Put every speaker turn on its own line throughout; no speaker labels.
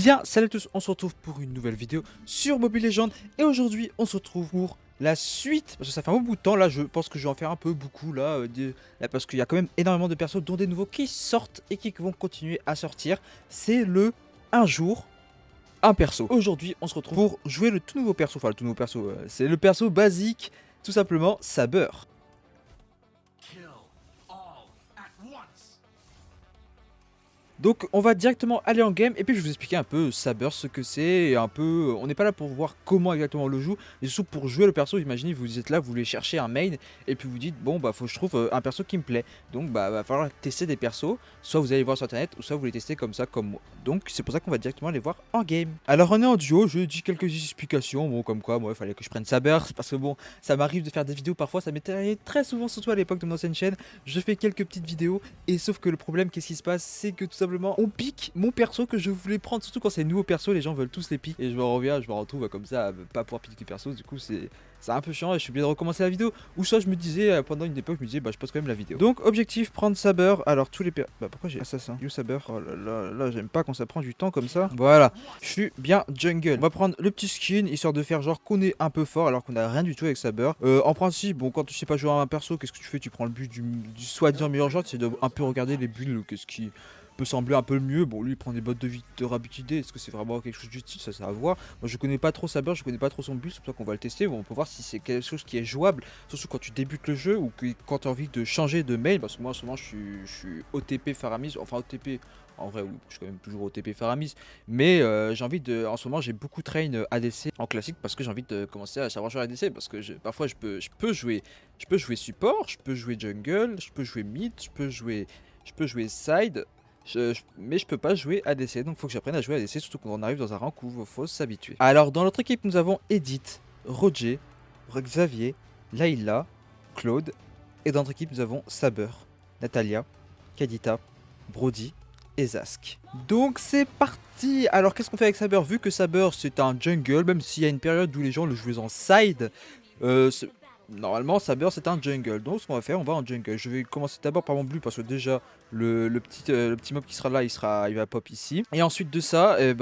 Bien, salut à tous, on se retrouve pour une nouvelle vidéo sur Mobile Legends. Et aujourd'hui, on se retrouve pour la suite. Parce que ça fait un bon bout de temps, là, je pense que je vais en faire un peu beaucoup, là. Parce qu'il y a quand même énormément de persos, dont des nouveaux qui sortent et qui vont continuer à sortir. C'est le un jour, un perso. Aujourd'hui, on se retrouve pour jouer le tout nouveau perso. Enfin, le tout nouveau perso, c'est le perso basique, tout simplement, Saber. Donc on va directement aller en game et puis je vais vous expliquer un peu Saber, ce que c'est et un peu... On n'est pas là pour voir comment exactement on le joue, mais surtout pour jouer le perso. Imaginez vous êtes là, vous voulez chercher un main et puis vous dites bon bah faut que je trouve un perso qui me plaît. Donc bah va falloir tester des persos, soit vous allez voir sur internet ou soit vous les testez comme ça comme moi. Donc c'est pour ça qu'on va directement aller voir en game. Alors on est en duo, je dis quelques explications, bon comme quoi moi il fallait que je prenne Saber parce que bon ça m'arrive de faire des vidéos parfois, ça m'est arrivé très souvent surtout à l'époque de mon ancienne chaîne. Je fais quelques petites vidéos et sauf que le problème qu'est-ce qui se passe, c'est que tout simplement on pique mon perso que je voulais prendre, surtout quand c'est un nouveau perso, les gens veulent tous les piquer et je me reviens, je me retrouve comme ça à pas pouvoir piquer les persos, du coup c'est un peu chiant et je suis obligé de recommencer la vidéo. Ou soit je me disais pendant une époque, je me disais bah je pose quand même la vidéo. Donc objectif prendre Saber. Alors tous les bah pourquoi j'ai assassin You Saber. Oh là là là, j'aime pas quand ça prend du temps comme ça. Voilà, je suis bien jungle. On va prendre le petit skin histoire de faire genre qu'on est un peu fort alors qu'on a rien du tout avec Saber. En principe, bon quand tu sais pas jouer à un perso, qu'est-ce que tu fais? Tu prends le but du soi-disant meilleur joueur, c'est de un peu regarder les bulles, qu'est-ce qui peut sembler un peu le mieux. Bon lui il prend des bottes de vie de rapidité, est-ce que c'est vraiment quelque chose d'utile? Ça c'est à voir. Moi je connais pas trop Saber, je connais pas trop son build, c'est pour ça qu'on va le tester. Bon, on peut voir si c'est quelque chose qui est jouable, surtout quand tu débutes le jeu ou que quand tu as envie de changer de main. Parce que moi en ce moment je suis OTP Faramis, enfin OTP en vrai oui, je suis quand même toujours OTP Faramis, mais j'ai envie de, en ce moment j'ai beaucoup train ADC en classique parce que j'ai envie de commencer à savoir jouer ADC parce que parfois je peux jouer support, je peux jouer jungle, je peux jouer mid, je peux jouer side. Mais je peux pas jouer ADC, donc faut que j'apprenne à jouer ADC, surtout quand on arrive dans un rank où il faut s'habituer. Alors dans notre équipe nous avons Edith, Roger, Xavier, Layla, Claude, et dans notre équipe nous avons Saber, Natalia, Kadita, Brody et Zask. Donc c'est parti. Alors qu'est-ce qu'on fait avec Saber? Vu que Saber c'est un jungle, même s'il y a une période où les gens le jouaient en side, normalement Saber c'est un jungle. Donc ce qu'on va faire, on va en jungle. Je vais commencer d'abord par mon blue parce que déjà le petit mob qui sera là, il va pop ici. Et ensuite de ça, j'ai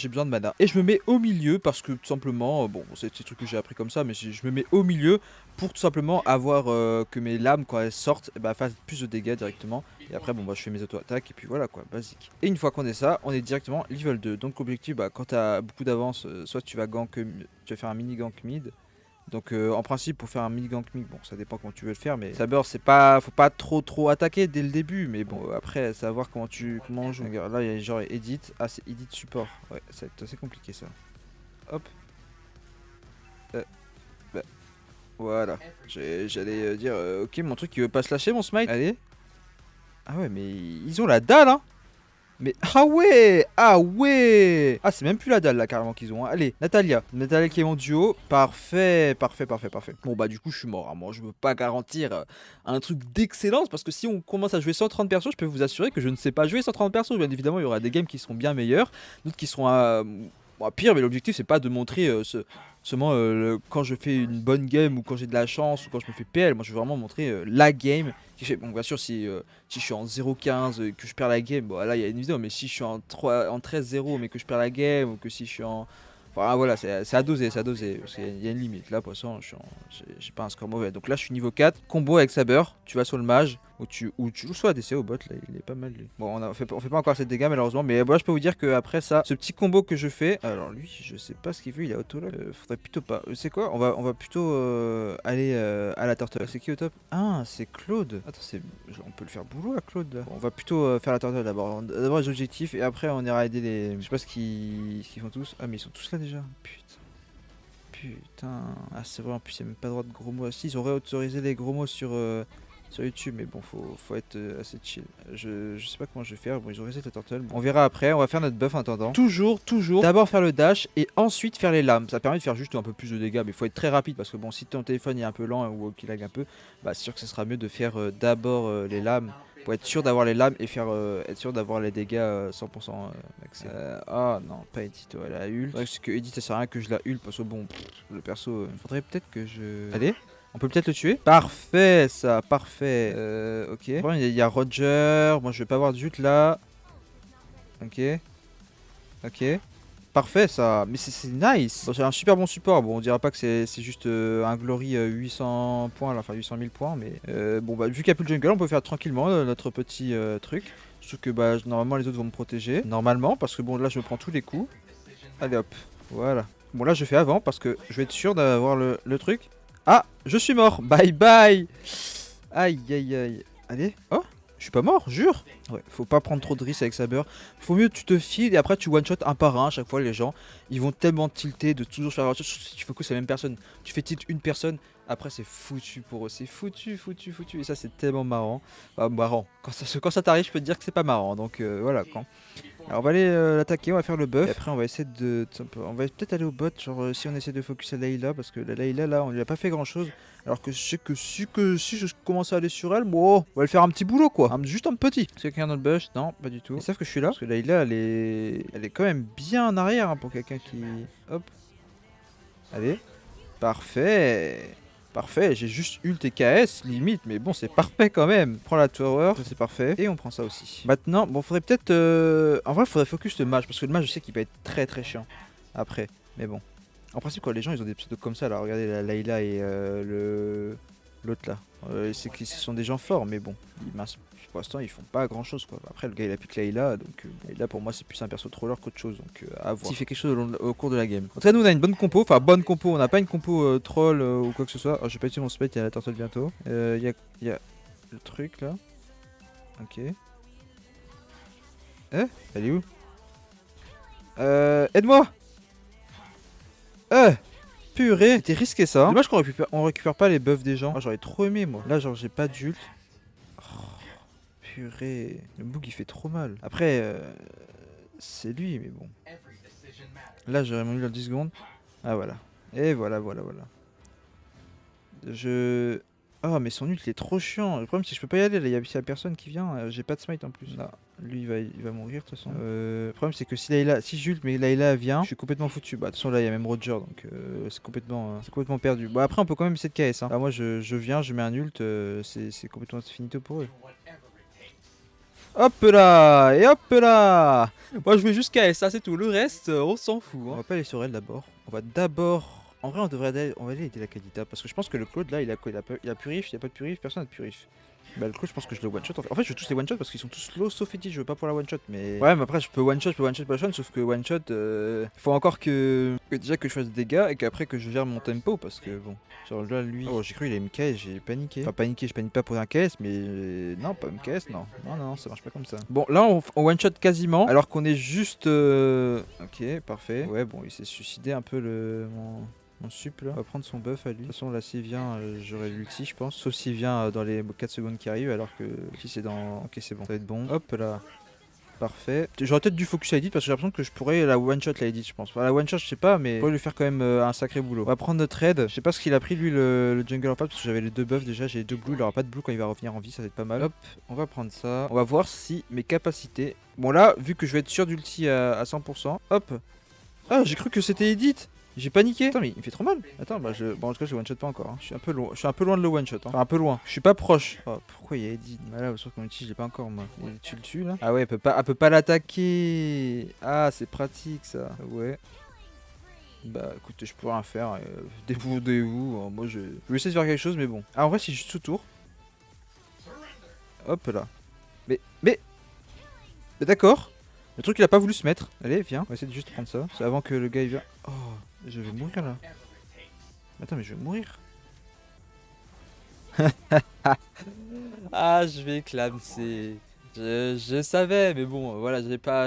besoin de mana. Et je me mets au milieu parce que tout simplement, bon c'est des trucs que j'ai appris comme ça, mais je me mets au milieu pour tout simplement avoir que mes lames quand elles sortent fassent plus de dégâts directement. Et après bon je fais mes auto-attaques et puis voilà quoi, basique. Et une fois qu'on est ça, on est directement level 2. Donc l'objectif quand tu as beaucoup d'avance, soit tu vas faire un mini gank mid. Donc en principe pour faire un mini gank mid, bon ça dépend comment tu veux le faire, mais Saber c'est pas, faut pas trop attaquer dès le début, mais bon après savoir comment on joue. Regarde, là il y a genre Edith, ah c'est Edith support, ouais ça va être assez compliqué ça. Hop. Voilà, j'allais dire ok mon truc il veut pas se lâcher mon smite, allez. Ah ouais mais ils ont la dalle hein. Mais ah ouais, ah c'est même plus la dalle là carrément qu'ils ont hein. Allez, Natalia qui est mon duo, parfait. Bon bah du coup je suis mort hein. Moi je veux pas garantir un truc d'excellence parce que si on commence à jouer 130 persos, je peux vous assurer que je ne sais pas jouer 130 persos. Bien évidemment il y aura des games qui seront bien meilleurs, d'autres qui seront pire, mais l'objectif c'est pas de montrer seulement quand je fais une bonne game ou quand j'ai de la chance ou quand je me fais PL. Moi je veux vraiment montrer la game qui fait. Bon bien sûr si je suis en 0-15 et que je perds la game, bon là il y a une vidéo, mais si je suis en 13-0 mais que je perds la game ou que si je suis en... Enfin voilà, c'est à doser, parce qu'il y a une limite. Là pour l'instant j'ai pas un score mauvais. Donc là je suis niveau 4, combo avec Saber, tu vas sur le mage, ou tu joues soit ADC au bot, là il est pas mal lui. Bon on fait pas encore assez de dégâts malheureusement, mais moi je peux vous dire que après ça, ce petit combo que je fais, alors lui je sais pas ce qu'il veut, il est auto là, faudrait plutôt pas. C'est quoi, on va plutôt aller à la turtle. C'est qui au top? Ah c'est Claude. Attends on peut le faire boulot à Claude là. Bon, on va plutôt faire la turtle d'abord les objectifs et après on ira aider les... Je sais pas ce qu'ils font tous. Ah mais ils sont tous là déjà. Putain. Ah c'est vrai en plus il n'y a même pas droit de gros mots. Ah, si ils auraient autorisé les gros mots sur YouTube, mais bon faut être assez chill. Je sais pas comment je vais faire. Bon ils ont reset la turtle. Bon, on verra après, on va faire notre buff en attendant. Toujours d'abord faire le dash et ensuite faire les lames. Ça permet de faire juste un peu plus de dégâts, mais il faut être très rapide parce que bon si ton téléphone est un peu lent ou qu'il lag un peu, bah c'est sûr que ce sera mieux de faire d'abord les lames pour être sûr d'avoir les lames et faire être sûr d'avoir les dégâts 100% max. Ah non, pas Edith, elle a ult. Ouais, c'est que Edith ça sert à rien que je la ult parce que bon le perso, il faudrait peut-être que je... Allez, on peut peut-être le tuer. Parfait ça, parfait. Ok. Il y a Roger, moi je vais pas avoir de jute là. Ok. Ok. Parfait ça, mais c'est nice. Bon, c'est un super bon support. Bon, on dira pas que c'est juste un glory 800 points, là, enfin 800 000 points, mais bon bah vu qu'il n'y a plus de jungle, on peut faire tranquillement notre petit truc. Sauf que bah normalement les autres vont me protéger, normalement, parce que bon là je prends tous les coups. Allez hop, voilà. Bon là je fais avant parce que je vais être sûr d'avoir le truc. Ah, je suis mort. Bye bye. Aïe aïe aïe. Allez, oh. Je suis pas mort, jure. Ouais, faut pas prendre trop de risques avec Saber. Faut mieux que tu te files et après tu one shot un par un. À chaque fois les gens, ils vont tellement tilter de toujours faire si tu focuses la même personne. Tu fais tilt une personne, après c'est foutu pour eux. C'est foutu, foutu, foutu. Et ça c'est tellement marrant. Bah, marrant. Quand ça t'arrive, je peux te dire que c'est pas marrant. Donc voilà quand. Alors on va aller l'attaquer, on va faire le buff. Et après on va essayer de... On va peut-être aller au bot, genre si on essaie de focus à Layla. Parce que la Layla là, on lui a pas fait grand chose. Alors que je sais que si je commence à aller sur elle, bon, on va le faire un petit boulot quoi. Juste un petit. Est-ce que quelqu'un d'autre bush? Non, pas du tout. Ils savent que je suis là. Parce que Layla elle est quand même bien en arrière hein, pour quelqu'un qui... Hop. Allez. Parfait. Parfait, j'ai juste ult et KS, limite, mais bon, c'est parfait quand même. Prends la tower, ça c'est parfait. Et on prend ça aussi. Maintenant, bon, faudrait peut-être... En vrai, faudrait focus le mage, parce que le mage, je sais qu'il va être très très chiant. Après, mais bon. En principe, quoi, les gens, ils ont des pseudos comme ça, là. Regardez, la Layla et l'autre, là. C'est qu'ils sont des gens forts, mais bon. Pour l'instant, ils font pas grand chose quoi. Après, le gars il a piqué Layla, donc Layla pour moi c'est plus un perso troller qu'autre chose, donc à voir. S'il fait quelque chose au cours de la game. En tout cas, nous on a une bonne compo, enfin bonne compo, on n'a pas une compo troll ou quoi que ce soit. Oh, j'ai pas utilisé mon spell, il y a la turtle bientôt. Il y a le truc là. Ok. Elle est où? Aide-moi! Purée, c'était risqué ça. Dommage qu'on récupère pas les buffs des gens. Oh, j'aurais trop aimé moi. Là, genre, j'ai pas d'ult. Purée, le bug il fait trop mal. Après, c'est lui, mais bon. Là, j'aurais mon heal en 10 secondes. Ah, voilà. Et voilà. Ah, mais son ult il est trop chiant. Le problème, c'est que je peux pas y aller. Là, il y a personne qui vient. J'ai pas de smite en plus. Là, lui, il va mourir de toute façon. Le problème, c'est que si j'ult, mais Layla vient, je suis complètement foutu. Bah, de toute façon, là, il y a même Roger, donc c'est complètement perdu. Bon, après, on peut quand même essayer de KS. Hein. Là, moi, je viens, je mets un ult. C'est complètement finito pour eux. Hop là, et hop là. Moi je vais juste KS, ça c'est tout, le reste on s'en fout hein. On va pas aller sur elle d'abord. On va d'abord... En vrai on va aller aider la Kadita. Parce que je pense que le Claude là il a purif, il a pas de purif, personne n'a de purif. Bah le Claude je pense que je le one shot. En fait je veux tous les one shot parce qu'ils sont tous low sauf Edith, je veux pas pour la one shot. Mais ouais mais après je peux one shot, sauf que one shot faut encore que déjà que je fasse des dégâts et qu'après que je gère mon tempo parce que bon. Genre là lui... Oh j'ai cru il a une KS, j'ai paniqué. Enfin paniqué, je panique pas pour un KS mais... Non pas une KS, non. Non ça marche pas comme ça. Bon là on one shot quasiment alors qu'on est juste... Ok parfait. Ouais bon il s'est suicidé un peu mon sup là. On va prendre son buff à lui. De toute façon là s'il vient j'aurai l'ulti je pense. Sauf s'il vient dans les 4 secondes qui arrivent alors que si c'est dans... Ok c'est bon. Ça va être bon. Hop là. Parfait. J'aurais peut-être dû focus à Edith parce que j'ai l'impression que je pourrais la one shot la Edith je pense. Enfin, la one shot je sais pas mais je pourrais lui faire quand même un sacré boulot. On va prendre notre raid. Je sais pas ce qu'il a pris lui le jungle en face parce que j'avais les deux buffs déjà. J'ai les deux blues. Il aura pas de blue quand il va revenir en vie. Ça va être pas mal. Hop. On va prendre ça. On va voir si mes capacités... Bon là vu que je vais être sûr d'ulti à 100%. Hop. Ah j'ai cru que c'était Edith. J'ai paniqué. Attends mais il me fait trop mal. Attends bah bon en tout cas je one shot pas encore. Hein. Je suis un peu loin de le one shot. Hein. Enfin un peu loin. Je suis pas proche. Oh, pourquoi il y a Edith? Bah là sur qu'on utilise je l'ai pas encore moi. Tu le tues là? Ah ouais elle peut pas l'attaquer. Ah c'est pratique ça. Ouais. Bah écoutez je peux rien faire. Débrouillez-vous. Moi je vais essayer de faire quelque chose mais bon. Ah en vrai si je sous tour. Hop là. Mais d'accord. Le truc il a pas voulu se mettre. Allez viens. On va essayer de juste prendre ça. C'est avant que le gars il vient. Oh. Je vais mourir là. Attends mais je vais mourir. Ah je vais clamser. Je savais mais bon voilà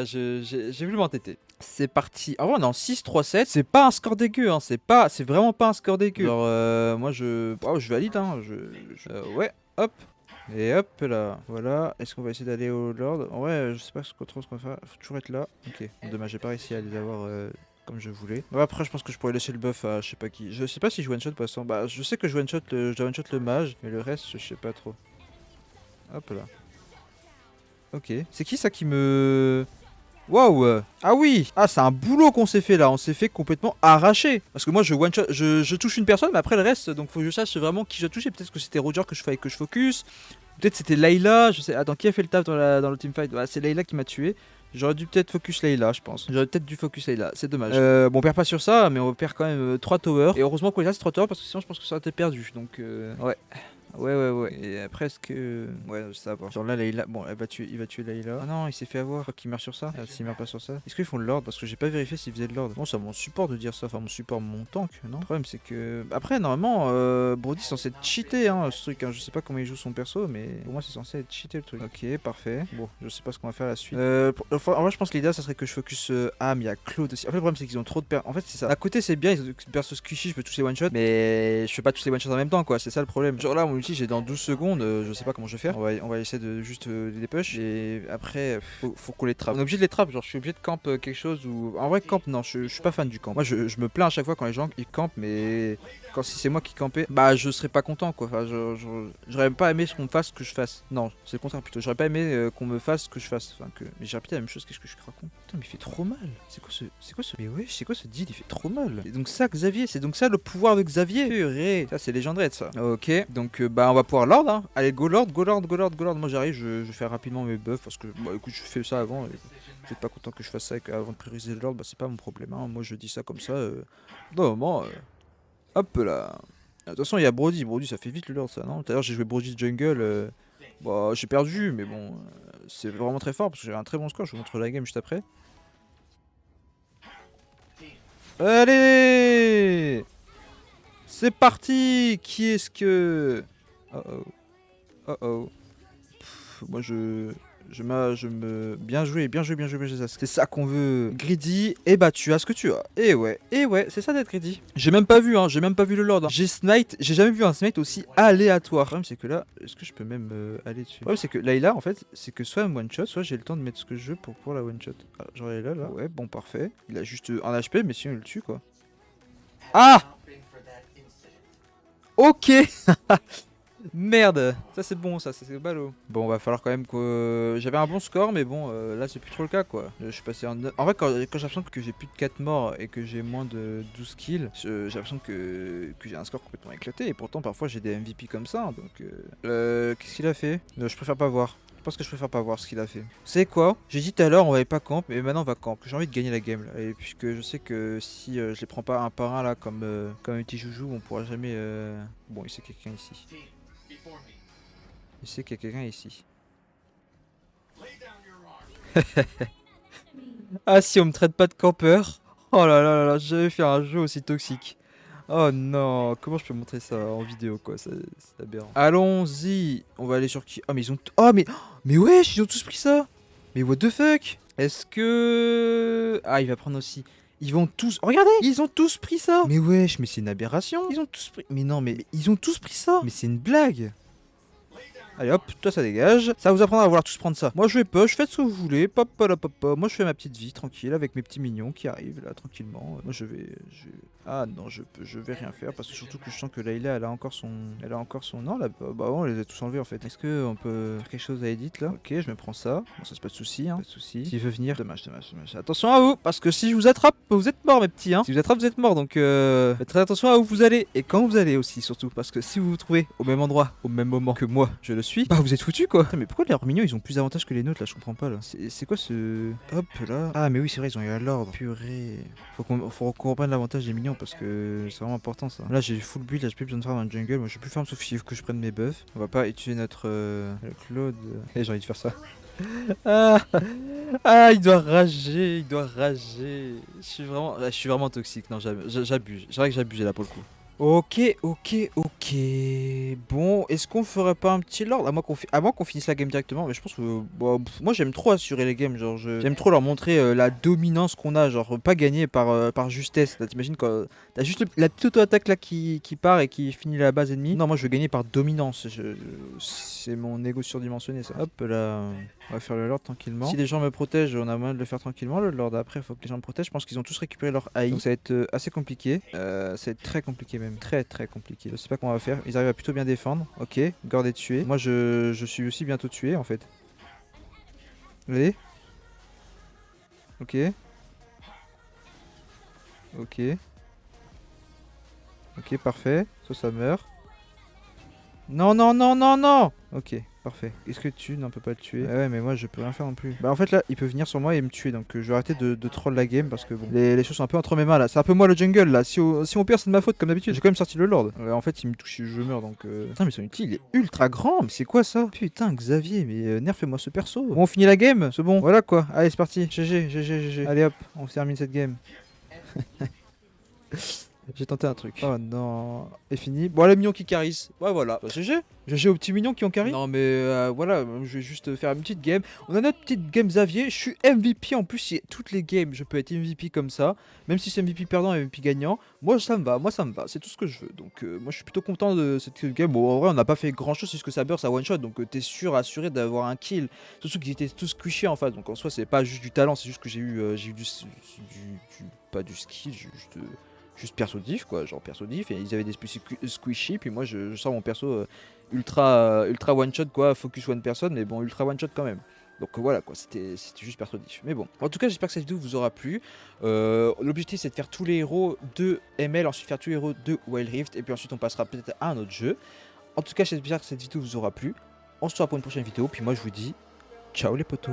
j'ai voulu m'entêter. C'est parti. Ah ouais on est en 6-3-7. C'est pas un score dégueu hein. C'est vraiment pas un score dégueu. Genre moi je valide hein. Ouais hop. Et hop là, voilà. Est-ce qu'on va essayer d'aller au Lord? Ouais, je sais pas trop ce qu'on va faire. Faut toujours être là. Ok, dommage, j'ai pas réussi à les avoir comme je voulais. Ouais, après, je pense que je pourrais laisser le buff à je sais pas qui. Je sais pas si je one shot pour l'instant. Bah, je sais que je dois one shot le mage, mais le reste, je sais pas trop. Hop là. Ok. C'est qui ça qui me... Waouh! Ah oui! Ah, c'est un boulot qu'on s'est fait là. On s'est fait complètement arracher. Parce que moi, je one shot, je touche une personne, mais après le reste, donc faut que je sache vraiment qui je dois toucher. Peut-être que c'était Roger que je fallait que je focus. Peut-être c'était Layla, je sais. Attends, qui a fait le taf dans le teamfight? Bah, c'est Layla qui m'a tué. J'aurais dû peut-être focus Layla, je pense. J'aurais peut-être dû focus Layla, c'est dommage. Bon, on perd pas sur ça, mais on perd quand même 3 towers. Et heureusement qu'on les a, c'est 3 towers, parce que sinon je pense que ça aurait été perdu. Donc, ouais. Ouais. Et presque. Ouais, ça va. Genre là, Layla. Bon, il va tuer Layla. Ah non, il s'est fait avoir. Je crois qu'il meurt sur ça. Ah, s'il meurt pas sur ça. Est-ce qu'ils font de l'ordre? Parce que j'ai pas vérifié s'ils faisaient de l'ordre. Bon, c'est à mon support de dire ça. Enfin, mon support, mon tank, non? Le problème, c'est que. Après, normalement, Brody est censé être cheaté, hein, ce truc. Hein. Je sais pas comment il joue son perso, mais pour moi, c'est censé être cheaté le truc. Ok, parfait. Bon, je sais pas ce qu'on va faire la suite. En vrai, je pense que l'idée, ça serait que je focus. Ah, mais il y a Claude aussi. En fait, le problème, c'est qu'ils ont trop de En fait, c'est ça. À côté, c'est bien. Ils ont des persos squishy, je peux tous les one-shot. Mais je fais pas tous les one-shots en même temps, quoi. C'est ça le problème. Genre là, mon ulti, j'ai dans 12 secondes. Je sais pas comment je vais faire. On va essayer de juste les push. Et après, faut qu'on les trappe. On est obligé de les trappe. Genre, je suis obligé de camp quelque chose ou. En vrai, camp, non, je suis pas fan du camp. Moi, je me plains à chaque fois quand les gens ils campent, mais quand si c'est moi qui campais, bah je serais pas content quoi. Enfin, j'aurais pas aimé qu'on me fasse ce que je fasse. Non, c'est le contraire plutôt. J'aurais pas aimé qu'on me fasse ce que je fasse. Enfin, mais j'ai répété la même chose. Qu'est-ce que je suis con. Putain, mais il fait trop mal. C'est quoi ce. Mais ouais, c'est quoi ce deal? Il fait trop mal. Et donc, ça, Xavier, c'est donc ça le pouvoir de Xavier. Purée. Ça, c'est légendaire ça. Ok, donc bah on va pouvoir Lord. Hein. Allez, go Lord. Moi j'arrive, je fais rapidement mes buffs parce que bah écoute, je fais ça avant. Et vous êtes pas content que je fasse ça avant de prioriser le Lord, bah c'est pas mon problème. Hein. Moi je dis ça comme ça. Normalement, hop là. Attention, il y a Brody. Brody, ça fait vite le Lord, ça, non? Tout à l'heure, j'ai joué Brody Jungle. Bah, j'ai perdu, mais bon, c'est vraiment très fort parce que j'ai un très bon score. Je vous montre la game juste après. Allez! C'est parti! Qui est-ce que. Oh oh. Oh oh. Moi bien joué, c'est ça qu'on veut. Greedy, et bah tu as ce que tu as. Et ouais, c'est ça d'être greedy. J'ai même pas vu, j'ai même pas vu le Lord. Hein. J'ai jamais vu un smite aussi aléatoire. Le problème c'est que là, est-ce que je peux même aller dessus? Le problème c'est que Layla en fait, c'est que soit un one shot, soit j'ai le temps de mettre ce que je veux pour la one shot. Ah, genre Layla là. Ouais, bon parfait. Il a juste un HP, mais sinon il le tue quoi. Ah! Ok. Merde, ça c'est bon, ça c'est ballot. Bon, va falloir quand même que. J'avais un bon score, mais bon, là c'est plus trop le cas quoi. Je suis passé en. En vrai, quand j'ai l'impression que j'ai plus de 4 morts et que j'ai moins de 12 kills, j'ai l'impression que j'ai un score complètement éclaté. Et pourtant, parfois j'ai des MVP comme ça. Hein, donc, qu'est-ce qu'il a fait? Je préfère pas voir. Je pense que je préfère pas voir ce qu'il a fait. Vous savez quoi? J'ai dit tout à l'heure on va pas camp, mais maintenant on va camp. J'ai envie de gagner la game là. Et puisque je sais que si je les prends pas un par un là comme un petit joujou, on pourra jamais. Bon, il sait quelqu'un ici. Il sait qu'il y a quelqu'un ici. Ah si on me traite pas de campeur. Oh là, j'ai jamais fait un jeu aussi toxique. Oh non, comment je peux montrer ça en vidéo quoi, c'est aberrant. Allons-y, on va aller sur qui? Oh mais ils ont... Oh mais wesh, ils ont tous pris ça. Mais what the fuck? Est-ce que... Ah il va prendre aussi. Ils vont tous... Regardez, ils ont tous pris ça. Mais wesh, mais c'est une aberration. Ils ont tous pris... Mais non, mais ils ont tous pris ça. Mais c'est une blague. Allez hop, toi ça dégage. Ça va vous apprendre à vouloir tous prendre ça. Moi je vais push, faites ce que vous voulez. Pop, pop, pop, pop. Moi je fais ma petite vie tranquille avec mes petits mignons qui arrivent là tranquillement. Moi je vais. Ah non, je vais rien faire parce que surtout que je sens que Layla elle a encore son. Non là. Bah on les a tous enlevés en fait. Est-ce qu'on peut faire quelque chose à edit là? Ok, je me prends ça. Bon, ça c'est pas de soucis, hein. Pas de soucis. S'il veut venir. Dommage. Attention à vous, parce que si je vous attrape, vous êtes morts mes petits, hein. Si je vous attrape, vous êtes morts. Donc faites très attention à où vous allez et quand vous allez aussi surtout. Parce que si vous vous trouvez au même endroit, au même moment que moi, je le suis, bah vous êtes foutus quoi. Putain, mais pourquoi les mignons ils ont plus d'avantages que les nôtres là? Je comprends pas là. C'est quoi ce. Hop là. Ah mais oui c'est vrai, ils ont eu à l'ordre. Purée. Faut qu'on reprenne l'avantage des mignons parce que c'est vraiment important ça. Là j'ai full build, là j'ai plus besoin de farm dans le jungle. Moi je suis plus farm sauf s'il faut que je prenne mes buffs. On va pas utiliser notre Claude. Eh j'ai envie de faire ça. Ah il doit rager, Je suis vraiment toxique. Non j'abuse. C'est vrai que j'abuse là pour le coup. Ok. Bon, est-ce qu'on ferait pas un petit lord? À moins qu'on finisse la game directement, mais je pense que bon, moi j'aime trop assurer les games, genre j'aime trop leur montrer la dominance qu'on a, genre pas gagner par justesse. Là t'imagines quand t'as juste la petite auto-attaque là qui part et qui finit la base ennemie. Non, moi je veux gagner par dominance, c'est mon ego surdimensionné ça. Hop là, on va faire le lord tranquillement. Si les gens me protègent, on a moyen de le faire tranquillement le lord. Après il faut que les gens me protègent, je pense qu'ils ont tous récupéré leur AI. Donc ça va être assez compliqué, ça va être très compliqué même. Très compliqué. Je sais pas comment on va faire. Ils arrivent à plutôt bien défendre. Ok, Gord est tué. Moi je suis aussi bientôt tué en fait. Allez. Ok. Ok, parfait. Ça meurt. Non. Ok. Parfait. Est-ce que tu n'en peux pas le tuer? Ah ouais, mais moi je peux rien faire non plus. Bah en fait là, il peut venir sur moi et me tuer, donc je vais arrêter de troll la game parce que bon, les choses sont un peu entre mes mains là. C'est un peu moi le jungle là. Si on perd, c'est de ma faute comme d'habitude. J'ai quand même sorti le lord. En fait, il me touche si je meurs donc. Putain, mais son ulti il est ultra grand. Mais c'est quoi ça? Putain, Xavier, mais nerfez-moi ce perso. Bon, on finit la game, c'est bon. Voilà quoi. Allez, c'est parti. GG, GG, GG. Allez hop, on termine cette game. J'ai tenté un truc. Oh non. Et fini. Bon, les mignons qui carissent. Ouais, voilà. Bah, GG. GG aux petits mignons qui ont carry. Non, mais voilà. Je vais juste faire une petite game. On a notre petite game Xavier. Je suis MVP en plus. Si toutes les games, je peux être MVP comme ça. Même si c'est MVP perdant et MVP gagnant. Moi, ça me va. Moi, ça me va. C'est tout ce que je veux. Donc, moi, je suis plutôt content de cette game. Bon, en vrai, on n'a pas fait grand chose. C'est ce que ça burst à one shot. Donc, t'es sûr, assuré d'avoir un kill. Surtout qu'ils étaient tous squishy en face. Donc, en soi, c'est pas juste du talent. C'est juste que j'ai eu pas du skill. Juste perso diff quoi, genre perso diff, et ils avaient des squishy, puis moi je sors mon perso ultra one shot quoi, focus one person, mais bon ultra one shot quand même. Donc voilà quoi, c'était juste perso diff. Mais bon, en tout cas j'espère que cette vidéo vous aura plu. L'objectif c'est de faire tous les héros de ML, ensuite faire tous les héros de Wild Rift, et puis ensuite on passera peut-être à un autre jeu. En tout cas j'espère que cette vidéo vous aura plu. On se retrouve pour une prochaine vidéo, puis moi je vous dis ciao les potos.